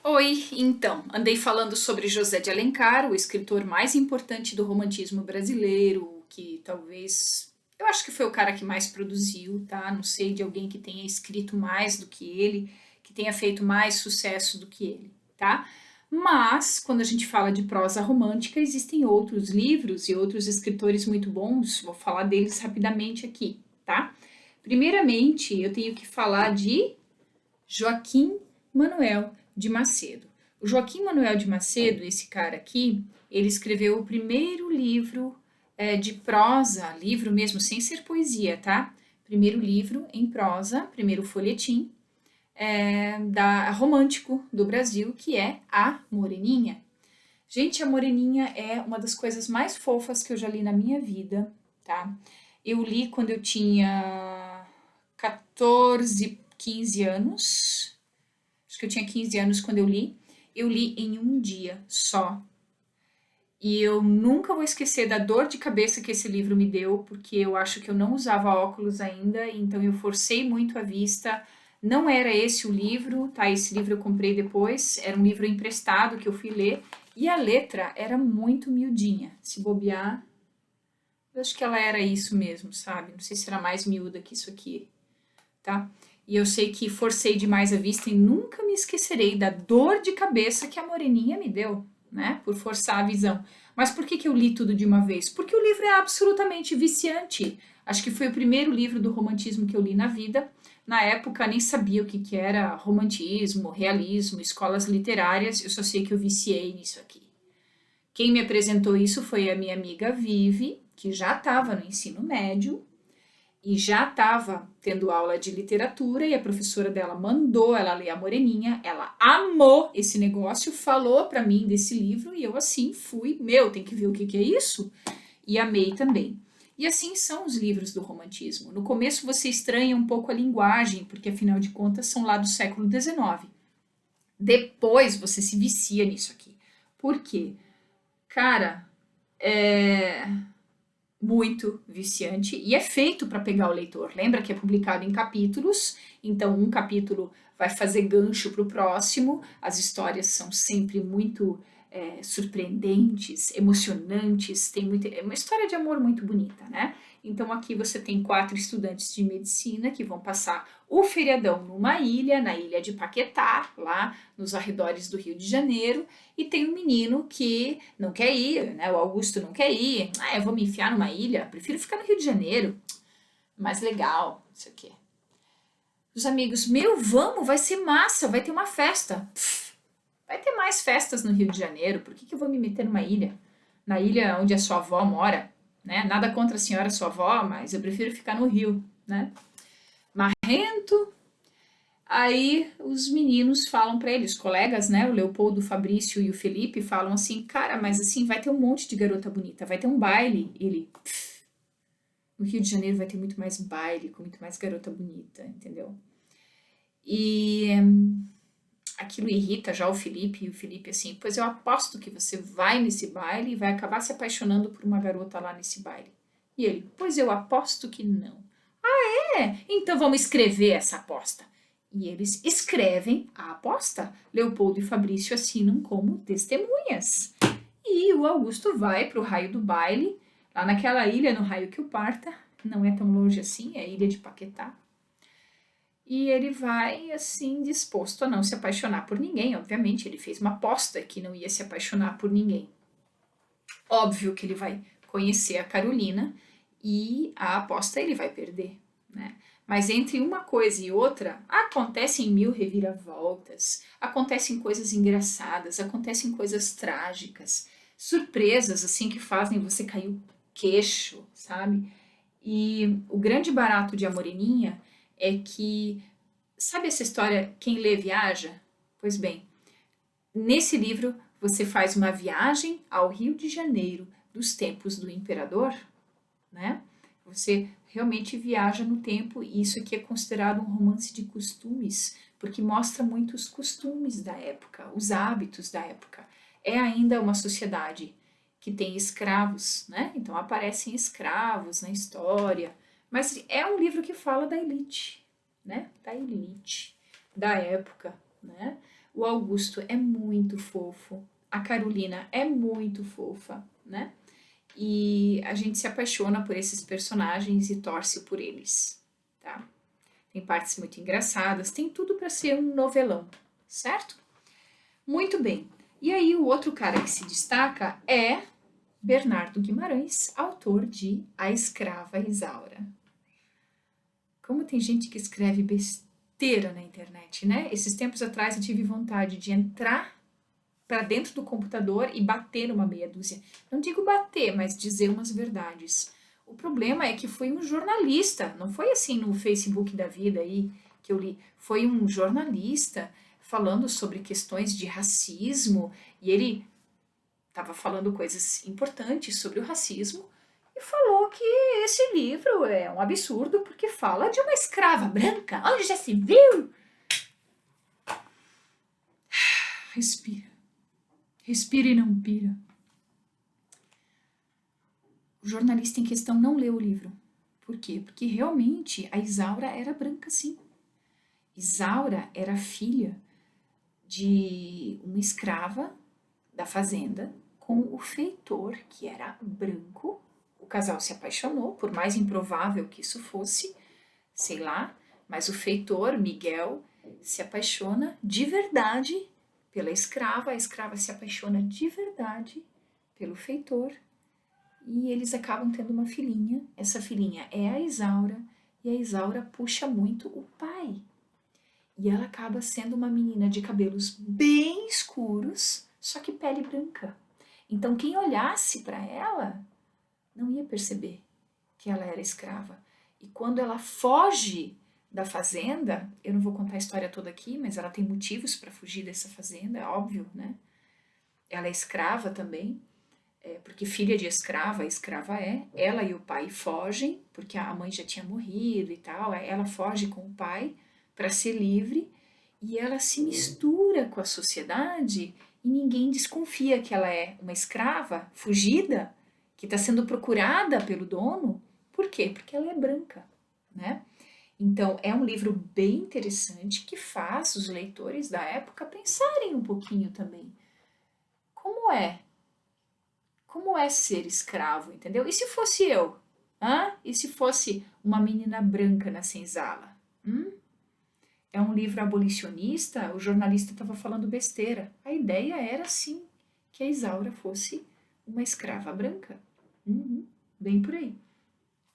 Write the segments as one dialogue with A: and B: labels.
A: Oi, então, andei falando sobre José de Alencar, o escritor mais importante do romantismo brasileiro, que talvez, eu acho que foi o cara que mais produziu, tá? Não sei de alguém que tenha escrito mais do que ele, que tenha feito mais sucesso do que ele, tá? Mas, quando a gente fala de prosa romântica, existem outros livros e outros escritores muito bons, vou falar deles rapidamente aqui, tá? Primeiramente, eu tenho que falar de Joaquim Manuel de Macedo. O Joaquim Manuel de Macedo, esse cara aqui, ele escreveu o primeiro livro de prosa, livro mesmo, sem ser poesia, tá? Primeiro livro em prosa, primeiro folhetim, romântico do Brasil, que é A Moreninha. Gente, a Moreninha é uma das coisas mais fofas que eu já li na minha vida, tá? Eu li quando eu tinha 14, 15 anos. Acho que eu tinha 15 anos quando eu li. Eu li em um dia só. E eu nunca vou esquecer da dor de cabeça que esse livro me deu, porque eu acho que eu não usava óculos ainda, então eu forcei muito a vista. Não era esse o livro, tá? Esse livro eu comprei depois, era um livro emprestado que eu fui ler, e a letra era muito miudinha. Se bobear, eu acho que ela era isso mesmo, sabe? Não sei se era mais miúda que isso aqui, tá? E eu sei que forcei demais a vista e nunca me esquecerei da dor de cabeça que a Moreninha me deu, né? Por forçar a visão. Mas por que eu li tudo de uma vez? Porque o livro é absolutamente viciante. Acho que foi o primeiro livro do romantismo que eu li na vida. Na época nem sabia o que era romantismo, realismo, escolas literárias. Eu só sei que eu viciei nisso aqui. Quem me apresentou isso foi a minha amiga Vivi, que já estava no ensino médio e já estava tendo aula de literatura e a professora dela mandou ela ler A Moreninha. Ela amou esse negócio, falou para mim desse livro e eu assim fui, tem que ver o que é isso? E amei também. E assim são os livros do romantismo. No começo você estranha um pouco a linguagem, porque afinal de contas são lá do século XIX. Depois você se vicia nisso aqui. Por quê? Cara, é muito viciante e é feito para pegar o leitor. Lembra que é publicado em capítulos, então um capítulo vai fazer gancho para o próximo. As histórias são sempre muito surpreendentes, emocionantes. É uma história de amor muito bonita, né? Então aqui você tem 4 estudantes de medicina que vão passar o feriadão numa ilha, na ilha de Paquetá, lá nos arredores do Rio de Janeiro, e tem um menino que não quer ir, né? O Augusto não quer ir. Ah, eu vou me enfiar numa ilha, prefiro ficar no Rio de Janeiro. Mais legal, isso aqui. Os amigos, vamos, vai ser massa, vai ter uma festa. Pff, vai ter mais festas no Rio de Janeiro, por que eu vou me meter numa ilha? Na ilha onde a sua avó mora, né? Nada contra a senhora sua avó, mas eu prefiro ficar no Rio, né? Marrento. Aí os meninos falam pra ele, os colegas, né, o Leopoldo, o Fabrício e o Felipe falam assim, cara, mas assim, vai ter um monte de garota bonita, vai ter um baile. Ele, no Rio de Janeiro vai ter muito mais baile, com muito mais garota bonita, entendeu? E aquilo irrita já o Felipe, e o Felipe assim, pois eu aposto que você vai nesse baile e vai acabar se apaixonando por uma garota lá nesse baile. E ele, pois eu aposto que não. Então vamos escrever essa aposta. E eles escrevem a aposta. Leopoldo e Fabrício assinam como testemunhas. E o Augusto vai para o raio do baile, lá naquela ilha, no raio que o parta. Não é tão longe assim, é a ilha de Paquetá. E ele vai, assim, disposto a não se apaixonar por ninguém. Obviamente, ele fez uma aposta que não ia se apaixonar por ninguém. Óbvio que ele vai conhecer a Carolina e a aposta ele vai perder, né? Mas entre uma coisa e outra, acontecem mil reviravoltas, acontecem coisas engraçadas, acontecem coisas trágicas, surpresas assim que fazem você cair o queixo, sabe? E o grande barato de A Moreninha é que, sabe essa história, quem lê viaja? Pois bem, nesse livro você faz uma viagem ao Rio de Janeiro dos tempos do imperador, né? Você realmente viaja no tempo e isso aqui é considerado um romance de costumes, porque mostra muito os costumes da época, os hábitos da época. É ainda uma sociedade que tem escravos, né? Então aparecem escravos na história, mas é um livro que fala da elite, né? Da elite da época, né? O Augusto é muito fofo. A Carolina é muito fofa, né? E a gente se apaixona por esses personagens e torce por eles, tá? Tem partes muito engraçadas, tem tudo para ser um novelão, certo? Muito bem. E aí o outro cara que se destaca é Bernardo Guimarães, autor de A Escrava Isaura. Como tem gente que escreve besteira na internet, né? Esses tempos atrás eu tive vontade de entrar para dentro do computador e bater uma meia dúzia. Não digo bater, mas dizer umas verdades. O problema é que foi um jornalista, não foi assim no Facebook da vida aí que eu li, foi um jornalista falando sobre questões de racismo e ele estava falando coisas importantes sobre o racismo e falou que esse livro é um absurdo porque fala de uma escrava branca. Onde já se viu? Respira. Respira e não pira. O jornalista em questão não leu o livro. Por quê? Porque realmente a Isaura era branca, sim. Isaura era filha de uma escrava da fazenda com o feitor, que era branco. O casal se apaixonou, por mais improvável que isso fosse, sei lá, mas o feitor, Miguel, se apaixona de verdade pela escrava, a escrava se apaixona de verdade pelo feitor e eles acabam tendo uma filhinha. Essa filhinha é a Isaura e a Isaura puxa muito o pai. E ela acaba sendo uma menina de cabelos bem escuros, só que pele branca. Então quem olhasse para ela não ia perceber que ela era escrava. E quando ela foge da fazenda, eu não vou contar a história toda aqui, mas ela tem motivos para fugir dessa fazenda, é óbvio, né? Ela é escrava também, porque filha de escrava, a escrava é. Ela e o pai fogem, porque a mãe já tinha morrido e tal. Ela foge com o pai para ser livre e ela se mistura com a sociedade e ninguém desconfia que ela é uma escrava fugida que está sendo procurada pelo dono. Por quê? Porque ela é branca, né? Então, é um livro bem interessante que faz os leitores da época pensarem um pouquinho também. Como é? Como é ser escravo, entendeu? E se fosse eu? Hã? E se fosse uma menina branca na senzala? É um livro abolicionista? O jornalista estava falando besteira. A ideia era, sim, que a Isaura fosse uma escrava branca. Bem por aí.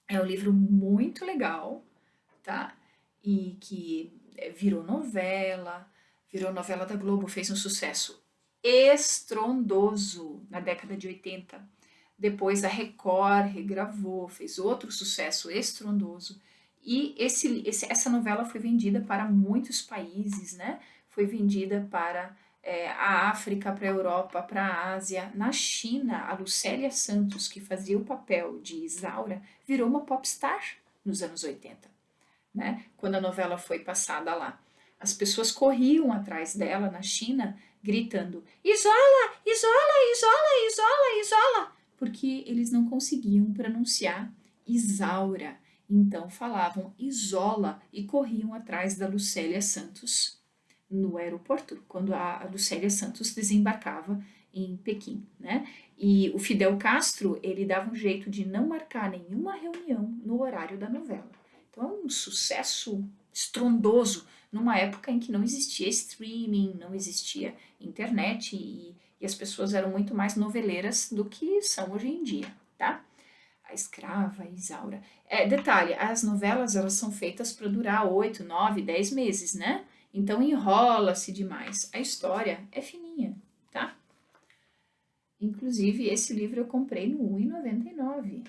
A: É um livro muito legal, tá? E que virou novela da Globo, fez um sucesso estrondoso na década de 80. Depois a Record regravou, fez outro sucesso estrondoso. E essa novela foi vendida para muitos países, né? Foi vendida para a África, para a Europa, para a Ásia. Na China, a Lucélia Santos, que fazia o papel de Isaura, virou uma popstar nos anos 80, né? Quando a novela foi passada lá. As pessoas corriam atrás dela na China, gritando: Isola, Isola, Isola, Isola, Isola, porque eles não conseguiam pronunciar Isaura. Então falavam Isola e corriam atrás da Lucélia Santos no aeroporto, quando a Lucélia Santos desembarcava em Pequim, né? E o Fidel Castro, ele dava um jeito de não marcar nenhuma reunião no horário da novela. Então é um sucesso estrondoso numa época em que não existia streaming, não existia internet e as pessoas eram muito mais noveleiras do que são hoje em dia, tá? A Escrava, a Isaura. Detalhe, as novelas elas são feitas para durar 8, 9, 10 meses, né? Então enrola-se demais. A história é fininha, tá? Inclusive, esse livro eu comprei no R$1,99.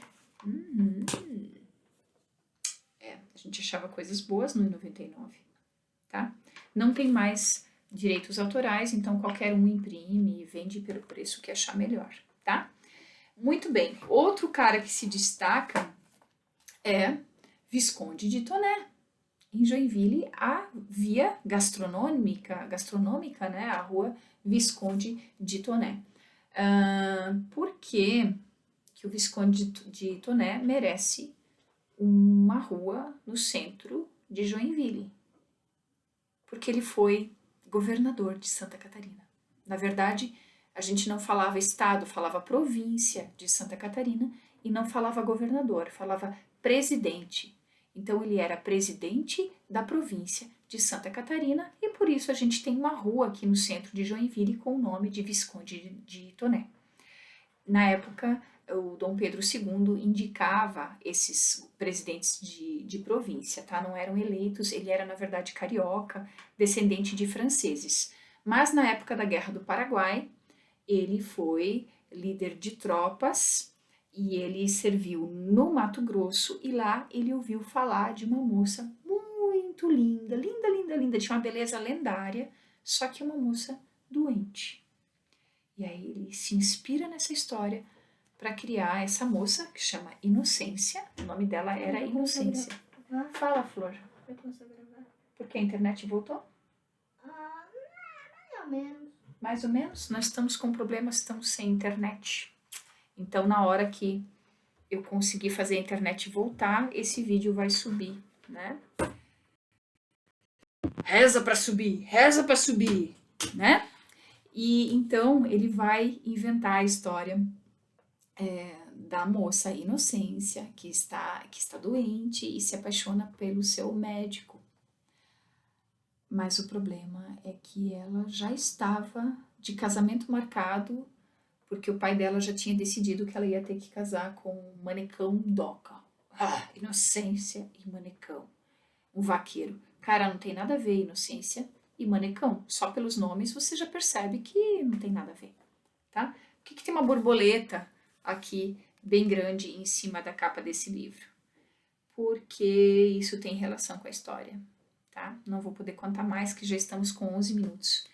A: A gente achava coisas boas no R$1,99, tá? Não tem mais direitos autorais, então qualquer um imprime e vende pelo preço que achar melhor, tá? Muito bem. Outro cara que se destaca é Visconde de Toné. Em Joinville, a via gastronômica, né? A rua Visconde de Toné. Por que o Visconde de Toné merece uma rua no centro de Joinville? Porque ele foi governador de Santa Catarina. Na verdade, a gente não falava estado, falava província de Santa Catarina e não falava governador, falava presidente. Então ele era presidente da província de Santa Catarina e por isso a gente tem uma rua aqui no centro de Joinville com o nome de Visconde de Toné. Na época, o Dom Pedro II indicava esses presidentes de província, tá? Não eram eleitos, ele era, na verdade, carioca, descendente de franceses. Mas na época da Guerra do Paraguai, ele foi líder de tropas e ele serviu no Mato Grosso e lá ele ouviu falar de uma moça muito linda, linda, linda, linda, tinha uma beleza lendária, só que uma moça doente. E aí ele se inspira nessa história para criar essa moça que chama Inocência. O nome dela era Inocência. Fala, Flor.
B: Vai começar a gravar?
A: Porque a internet voltou?
B: Mais ou menos.
A: Mais ou menos. Nós estamos com problemas, estamos sem internet. Então, na hora que eu conseguir fazer a internet voltar, esse vídeo vai subir, né? Reza para subir, né? E então ele vai inventar a história da moça Inocência, que está doente e se apaixona pelo seu médico. Mas o problema é que ela já estava de casamento marcado, porque o pai dela já tinha decidido que ela ia ter que casar com um manecão doca. Inocência e manecão. Um vaqueiro. Cara, não tem nada a ver Inocência e manecão. Só pelos nomes você já percebe que não tem nada a ver, tá? Por que tem uma borboleta aqui bem grande em cima da capa desse livro? Porque isso tem relação com a história, tá? Não vou poder contar mais, que já estamos com 11 minutos.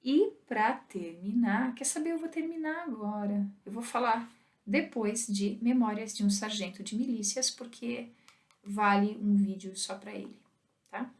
A: E para terminar, quer saber? Eu vou terminar agora. Eu vou falar depois de Memórias de um Sargento de Milícias, porque vale um vídeo só para ele, tá?